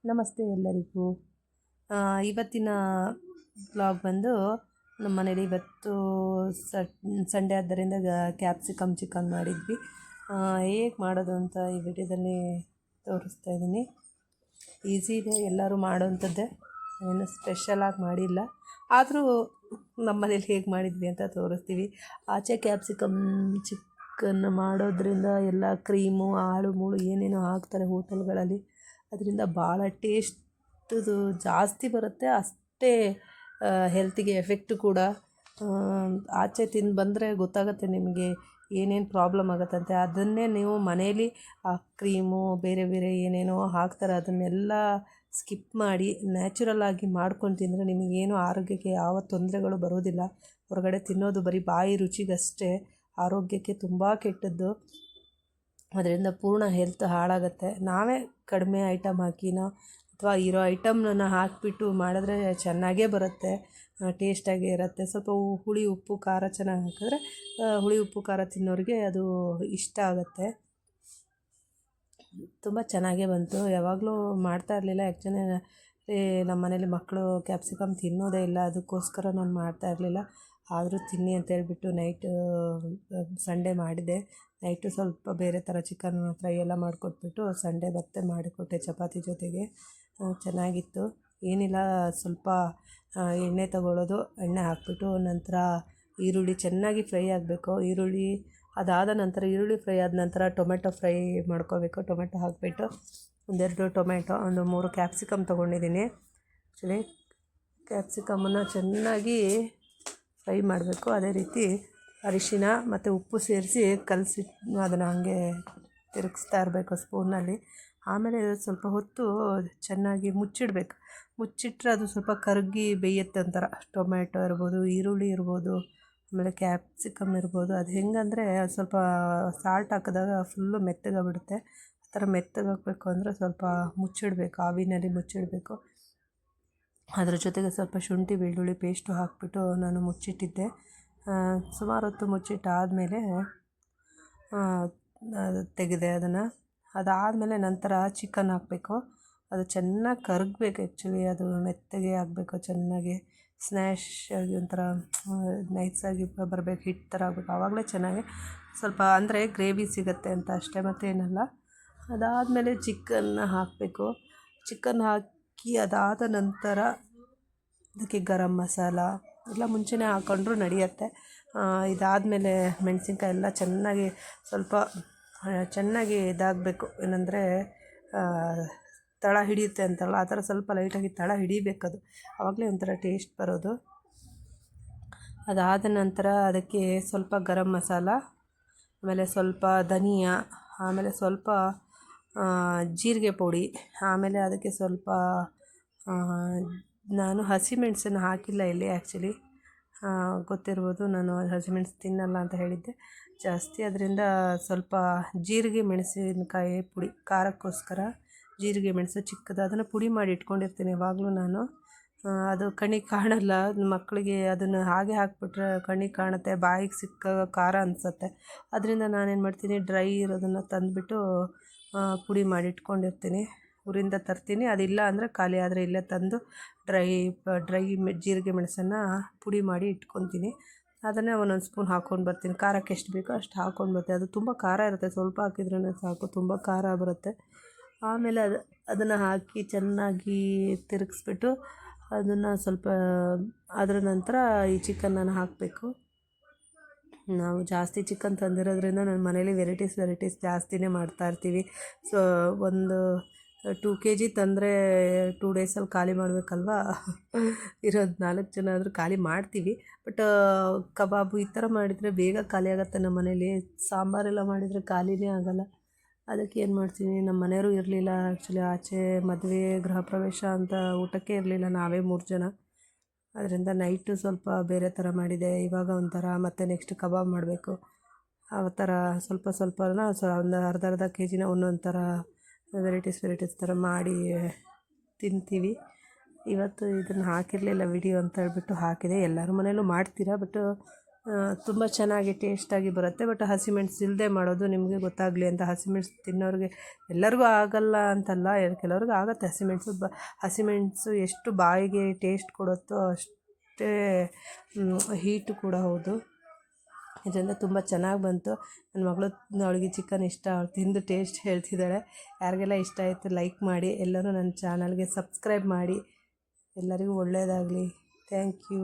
ನಮಸ್ತೆ ಎಲ್ಲರಿಗೂ. ಇವತ್ತಿನ ಬ್ಲಾಗ್ ಬಂದು ನಮ್ಮ ಮನೇಲಿ ಇವತ್ತು ಸಂಡೇ ಆದ್ದರಿಂದ ಕ್ಯಾಪ್ಸಿಕಮ್ ಚಿಕನ್ ಮಾಡಿದ್ವಿ. ಹೇಗೆ ಮಾಡೋದು ಅಂತ ಈ ವಿಡಿಯೋದಲ್ಲಿ ತೋರಿಸ್ತಾ ಇದ್ದೀನಿ. ಈಸಿ ಇದೆ, ಎಲ್ಲರೂ ಮಾಡೋವಂಥದ್ದೇ, ಏನು ಸ್ಪೆಷಲಾಗಿ ಮಾಡಿಲ್ಲ. ಆದರೂ ನಮ್ಮ ಮನೇಲಿ ಹೇಗೆ ಮಾಡಿದ್ವಿ ಅಂತ ತೋರಿಸ್ತೀವಿ. ಆಚೆ ಕ್ಯಾಪ್ಸಿಕಮ್ ಚಿಕನ್ ಮಾಡೋದ್ರಿಂದ ಎಲ್ಲ ಕ್ರೀಮು ಆಳು ಮೂಳು ಏನೇನೋ ಹಾಕ್ತಾರೆ ಹೋಟೆಲ್ಗಳಲ್ಲಿ. ಅದರಿಂದ ಭಾಳ ಟೇಸ್ಟದು ಜಾಸ್ತಿ ಬರುತ್ತೆ, ಅಷ್ಟೇ ಹೆಲ್ತಿಗೆ ಎಫೆಕ್ಟು ಕೂಡ. ಆಚೆ ತಿಂದು ಬಂದರೆ ಗೊತ್ತಾಗುತ್ತೆ ನಿಮಗೆ ಏನೇನು ಪ್ರಾಬ್ಲಮ್ ಆಗುತ್ತಂತೆ. ಅದನ್ನೇ ನೀವು ಮನೇಲಿ ಆ ಕ್ರೀಮು ಬೇರೆ ಬೇರೆ ಏನೇನೋ ಹಾಕ್ತಾರೆ, ಅದನ್ನೆಲ್ಲ ಸ್ಕಿಪ್ ಮಾಡಿ ನ್ಯಾಚುರಲ್ಲಾಗಿ ಮಾಡ್ಕೊಂಡು ತಿಂದರೆ ನಿಮಗೇನು ಆರೋಗ್ಯಕ್ಕೆ ಯಾವ ತೊಂದರೆಗಳು ಬರೋದಿಲ್ಲ. ಹೊರಗಡೆ ತಿನ್ನೋದು ಬರೀ ಬಾಯಿ ರುಚಿಗಷ್ಟೇ, ಆರೋಗ್ಯಕ್ಕೆ ತುಂಬ ಕೆಟ್ಟದ್ದು. ಅದರಿಂದ ಪೂರ್ಣ ಹೆಲ್ತ್ ಹಾಳಾಗುತ್ತೆ. ನಾವೇ ಕಡಿಮೆ ಐಟಮ್ ಹಾಕಿನೋ ಅಥವಾ ಇರೋ ಐಟಮ್ನ ಹಾಕಿಬಿಟ್ಟು ಮಾಡಿದ್ರೆ ಚೆನ್ನಾಗೇ ಬರುತ್ತೆ, ಟೇಸ್ಟಾಗೇ ಇರುತ್ತೆ. ಸ್ವಲ್ಪ ಹುಳಿ ಉಪ್ಪು ಖಾರ ಚೆನ್ನಾಗಿ ಹಾಕಿದ್ರೆ ಹುಳಿ ಉಪ್ಪು ಖಾರ ತಿನ್ನೋರಿಗೆ ಅದು ಇಷ್ಟ ಆಗುತ್ತೆ. ತುಂಬ ಚೆನ್ನಾಗೇ ಬಂತು. ಯಾವಾಗಲೂ ಮಾಡ್ತಾ ಇರಲಿಲ್ಲ, ಆ್ಯಕ್ಚುಲಿ ನಮ್ಮ ಮನೇಲಿ ಮಕ್ಕಳು ಕ್ಯಾಪ್ಸಿಕಮ್ ತಿನ್ನೋದೇ ಇಲ್ಲ, ಅದಕ್ಕೋಸ್ಕರ ನಾನು ಮಾಡ್ತಾ ಇರಲಿಲ್ಲ. ಆದರೂ ತಿನ್ನಿ ಅಂತೇಳ್ಬಿಟ್ಟು ನೈಟು ಸಂಡೇ ಮಾಡಿದೆ. ನೈಟು ಸ್ವಲ್ಪ ಬೇರೆ ಥರ ಚಿಕನ್ ಫ್ರೈ ಎಲ್ಲ ಮಾಡಿಕೊಟ್ಬಿಟ್ಟು ಸಂಡೇ ಮತ್ತೆ ಮಾಡಿಕೊಟ್ಟೆ ಚಪಾತಿ ಜೊತೆಗೆ. ಚೆನ್ನಾಗಿತ್ತು. ಏನಿಲ್ಲ, ಸ್ವಲ್ಪ ಎಣ್ಣೆ ತಗೊಳ್ಳೋದು, ಎಣ್ಣೆ ಹಾಕ್ಬಿಟ್ಟು ನಂತರ ಈರುಳ್ಳಿ ಚೆನ್ನಾಗಿ ಫ್ರೈ ಆಗಬೇಕು. ಈರುಳ್ಳಿ ಅದಾದ ನಂತರ ಈರುಳ್ಳಿ ಫ್ರೈ ಆದ ನಂತರ ಟೊಮೆಟೊ ಫ್ರೈ ಮಾಡ್ಕೋಬೇಕು. ಟೊಮೆಟೊ ಹಾಕಿಬಿಟ್ಟು ಒಂದೆರಡು ಟೊಮೆಟೊ, ಒಂದು 3 ಕ್ಯಾಪ್ಸಿಕಮ್ ತೊಗೊಂಡಿದ್ದೀನಿ. ಆ್ಯಕ್ಚುಲಿ ಕ್ಯಾಪ್ಸಿಕಮನ್ನು ಚೆನ್ನಾಗಿ ಫ್ರೈ ಮಾಡಬೇಕು. ಅದೇ ರೀತಿ ಅರಿಶಿನ ಮತ್ತು ಉಪ್ಪು ಸೇರಿಸಿ ಕಲಸಿ ಅದನ್ನು ಹಾಗೆ ತಿರುಗಿಸ್ತಾ ಇರಬೇಕು ಸ್ಪೂನಲ್ಲಿ. ಆಮೇಲೆ ಸ್ವಲ್ಪ ಹೊತ್ತು ಚೆನ್ನಾಗಿ ಮುಚ್ಚಿಡಬೇಕು. ಮುಚ್ಚಿಟ್ರೆ ಅದು ಸ್ವಲ್ಪ ಕರಗಿ ಬೇಯುತ್ತೆ ಒಂಥರ. ಟೊಮೆಟೊ ಇರ್ಬೋದು, ಈರುಳ್ಳಿ ಇರ್ಬೋದು, ಆಮೇಲೆ ಕ್ಯಾಪ್ಸಿಕಮ್ ಇರ್ಬೋದು. ಅದು ಹೆಂಗಂದರೆ ಸ್ವಲ್ಪ ಸಾಲ್ಟ್ ಹಾಕಿದಾಗ ಫುಲ್ಲು ಮೆತ್ತಗಾಗ್ಬಿಡುತ್ತೆ. ಆ ಥರ ಮೆತ್ತಗಾಗಬೇಕು ಅಂದರೆ ಸ್ವಲ್ಪ ಮುಚ್ಚಿಡಬೇಕು, ಆವಿನಲ್ಲಿ ಮುಚ್ಚಿಡಬೇಕು. ಅದ್ರ ಜೊತೆಗೆ ಸ್ವಲ್ಪ ಶುಂಠಿ ಬೆಳ್ಳುಳ್ಳಿ ಪೇಸ್ಟು ಹಾಕಿಬಿಟ್ಟು ನಾನು ಮುಚ್ಚಿಟ್ಟಿದ್ದೆ. ಸುಮಾರು ಹೊತ್ತು ಮುಚ್ಚಿಟ್ಟಾದಮೇಲೆ ತೆಗೆದೆ ಅದನ್ನು. ಅದಾದಮೇಲೆ ನಂತರ ಚಿಕನ್ ಹಾಕಬೇಕು. ಅದು ಚೆನ್ನಾಗಿ ಕರಗಬೇಕು. ಆ್ಯಕ್ಚುಲಿ ಅದು ಮೆತ್ತಗೆ ಆಗಬೇಕು, ಚೆನ್ನಾಗಿ ಸ್ನ್ಯಾಶ್ ಆಗಿ ಒಂಥರ ನೈಸಾಗಿ ಬರಬೇಕು, ಹಿಟ್ಟು ಥರ ಆಗಬೇಕು. ಆವಾಗಲೇ ಚೆನ್ನಾಗಿ ಸ್ವಲ್ಪ ಅಂದರೆ ಗ್ರೇವಿ ಸಿಗುತ್ತೆ ಅಂತ ಅಷ್ಟೇ, ಮತ್ತೇನಲ್ಲ. ಅದಾದಮೇಲೆ ಚಿಕನ್ನ ಹಾಕಬೇಕು. ಚಿಕನ್ ಹಾಕಿ ಅದಾದ ನಂತರ ಅದಕ್ಕೆ ಗರಂ ಮಸಾಲ ಎಲ್ಲ ಮುಂಚೆನೇ ಹಾಕ್ಕೊಂಡ್ರೂ ನಡೆಯುತ್ತೆ. ಇದಾದಮೇಲೆ ಮೆಣಸಿನ್ಕಾಯಿ ಎಲ್ಲ ಚೆನ್ನಾಗಿ ಸ್ವಲ್ಪ ಚೆನ್ನಾಗಿ ಇದಾಗಬೇಕು, ಏನಂದರೆ ತಳ ಹಿಡಿಯುತ್ತೆ ಅಂತಲ್ಲ, ಆ ಥರ ಸ್ವಲ್ಪ ಲೈಟಾಗಿ ತಳ ಹಿಡಿಬೇಕದು, ಆವಾಗಲೇ ಒಂಥರ ಟೇಸ್ಟ್ ಬರೋದು. ಅದಾದ ನಂತರ ಅದಕ್ಕೆ ಸ್ವಲ್ಪ ಗರಂ ಮಸಾಲ, ಆಮೇಲೆ ಸ್ವಲ್ಪ ಧನಿಯಾ, ಆಮೇಲೆ ಸ್ವಲ್ಪ ಜೀರಿಗೆ ಪುಡಿ, ಆಮೇಲೆ ಅದಕ್ಕೆ ಸ್ವಲ್ಪ ನಾನು ಹಸಿಮೆಣಸನ್ನು ಹಾಕಿಲ್ಲ ಇಲ್ಲಿ. ಆ್ಯಕ್ಚುಲಿ ಗೊತ್ತಿರ್ಬೋದು, ನಾನು ಹಸಿಮೆಣಸು ತಿನ್ನಲ್ಲ ಅಂತ ಹೇಳಿದ್ದೆ ಜಾಸ್ತಿ. ಅದರಿಂದ ಸ್ವಲ್ಪ ಜೀರಿಗೆ ಮೆಣಸಿನಕಾಯಿ ಪುಡಿ, ಖಾರಕ್ಕೋಸ್ಕರ ಜೀರಿಗೆ ಮೆಣಸು ಚಿಕ್ಕದು, ಅದನ್ನು ಪುಡಿ ಮಾಡಿ ಇಟ್ಕೊಂಡಿರ್ತೀನಿ ಯಾವಾಗಲೂ ನಾನು. ಅದು ಕಣ್ಣಿಗೆ ಕಾಣಲ್ಲ, ಮಕ್ಕಳಿಗೆ ಅದನ್ನು ಹಾಗೆ ಹಾಕಿಬಿಟ್ರೆ ಕಣ್ಣಿಗೆ ಕಾಣುತ್ತೆ, ಬಾಯಿಗೆ ಸಿಕ್ಕಾಗ ಖಾರ ಅನಿಸುತ್ತೆ. ಅದರಿಂದ ನಾನೇನು ಮಾಡ್ತೀನಿ, ಡ್ರೈ ಇರೋದನ್ನು ತಂದುಬಿಟ್ಟು ಪುಡಿ ಮಾಡಿ ಇಟ್ಕೊಂಡಿರ್ತೀನಿ. ಊರಿಂದ ತರ್ತೀನಿ, ಅದಿಲ್ಲ ಅಂದರೆ ಖಾಲಿ ಆದರೆ ಇಲ್ಲೇ ತಂದು ಡ್ರೈ ಜೀರಿಗೆ ಮೆಣಸನ್ನು ಪುಡಿ ಮಾಡಿ ಇಟ್ಕೊತೀನಿ. ಅದನ್ನೇ ಒಂದೊಂದು ಸ್ಪೂನ್ ಹಾಕ್ಕೊಂಡು ಬರ್ತೀನಿ. ಖಾರಕ್ಕೆ ಎಷ್ಟು ಬೇಕೋ ಅಷ್ಟು ಹಾಕ್ಕೊಂಡು ಬರ್ತೀನಿ. ಅದು ತುಂಬ ಖಾರ ಇರುತ್ತೆ, ಸ್ವಲ್ಪ ಹಾಕಿದ್ರೇ ಸಾಕು, ತುಂಬ ಖಾರ ಬರುತ್ತೆ. ಆಮೇಲೆ ಅದನ್ನು ಹಾಕಿ ಚೆನ್ನಾಗಿ ತಿರುಗಿಸ್ಬಿಟ್ಟು ಅದನ್ನು ಸ್ವಲ್ಪ ಅದರ ನಂತರ ಈ ಚಿಕನನ್ನು ಹಾಕಬೇಕು. ನಾವು ಜಾಸ್ತಿ ಚಿಕನ್ ತಂದಿರೋದ್ರಿಂದ ನನ್ನ ಮನೇಲಿ ವೆರೈಟೀಸ್ ಜಾಸ್ತಿನೇ ಮಾಡ್ತಾಯಿರ್ತೀವಿ. ಸೊ ಒಂದು 2 kg ತಂದರೆ 2 ಡೇಸಲ್ಲಿ ಖಾಲಿ ಮಾಡಬೇಕಲ್ವಾ. ಇರೋದು 4 ಜನ ಆದರೂ ಖಾಲಿ ಮಾಡ್ತೀವಿ. ಬಟ್ ಕಬಾಬು ಈ ಥರ ಮಾಡಿದರೆ ಬೇಗ ಖಾಲಿ ಆಗುತ್ತೆ ನಮ್ಮ ಮನೇಲಿ. ಸಾಂಬಾರೆಲ್ಲ ಮಾಡಿದರೆ ಖಾಲಿನೇ ಆಗೋಲ್ಲ. ಅದಕ್ಕೆ ಏನು ಮಾಡ್ತೀನಿ, ನಮ್ಮ ಮನೆಯವರು ಇರಲಿಲ್ಲ ಆ್ಯಕ್ಚುಲಿ, ಆಚೆ ಮದುವೆ ಗೃಹ ಪ್ರವೇಶ ಅಂತ ಊಟಕ್ಕೆ ಇರಲಿಲ್ಲ, ನಾವೇ 3 ಜನ. ಅದರಿಂದ ನೈಟು ಸ್ವಲ್ಪ ಬೇರೆ ಥರ ಮಾಡಿದೆ, ಇವಾಗ ಒಂಥರ ಮತ್ತು ನೆಕ್ಸ್ಟ್ ಕಬಾಬ್ ಮಾಡಬೇಕು. ಆ ಥರ ಸ್ವಲ್ಪ ಒಂದು ಅರ್ಧ kg ಒಂದೊಂದು ಥರ ವೆರೈಟೀಸ್ ಥರ ಮಾಡಿ ತಿಂತೀವಿ. ಇವತ್ತು ಇದನ್ನು ಹಾಕಿರಲಿಲ್ಲ ವಿಡಿಯೋ ಅಂತ ಹೇಳ್ಬಿಟ್ಟು ಹಾಕಿದೆ. ಎಲ್ಲರ ಮನೇಲೂ ಮಾಡ್ತೀರಾ, ಬಟ್ ತುಂಬ ಚೆನ್ನಾಗಿ ಟೇಸ್ಟಾಗಿ ಬರುತ್ತೆ. ಬಟ್ ಹಸಿಮೆಣಸು ಇಲ್ಲದೆ ಮಾಡೋದು ನಿಮಗೆ ಗೊತ್ತಾಗಲಿ ಅಂತ. ಹಸಿಮೆಣಸು ತಿನ್ನೋರಿಗೆ ಎಲ್ಲರಿಗೂ ಆಗಲ್ಲ ಅಂತಲ್ಲ, ಕೆಲವ್ರಿಗೆ ಆಗುತ್ತೆ ಹಸಿಮೆಣಸು. ಹಸಿಮೆಣಸು ಎಷ್ಟು ಬಾಯಿಗೆ ಟೇಸ್ಟ್ ಕೊಡುತ್ತೋ ಅಷ್ಟೇ ಹೀಟು ಕೂಡ ಹೌದು. ಇದರಿಂದ ತುಂಬ ಚೆನ್ನಾಗಿ ಬಂತು. ನನ್ನ ಮಗಳು ಅವಳಿಗೆ ಚಿಕನ್ ಇಷ್ಟ, ಅವಳು ತಿಂದು ಟೇಸ್ಟ್ ಹೇಳ್ತಿದ್ದಾಳೆ. ಯಾರಿಗೆಲ್ಲ ಇಷ್ಟ ಆಯಿತು ಲೈಕ್ ಮಾಡಿ, ಎಲ್ಲರೂ ನನ್ನ ಚಾನಲ್ಗೆ ಸಬ್ಸ್ಕ್ರೈಬ್ ಮಾಡಿ. ಎಲ್ಲರಿಗೂ ಒಳ್ಳೆಯದಾಗಲಿ. Thank you.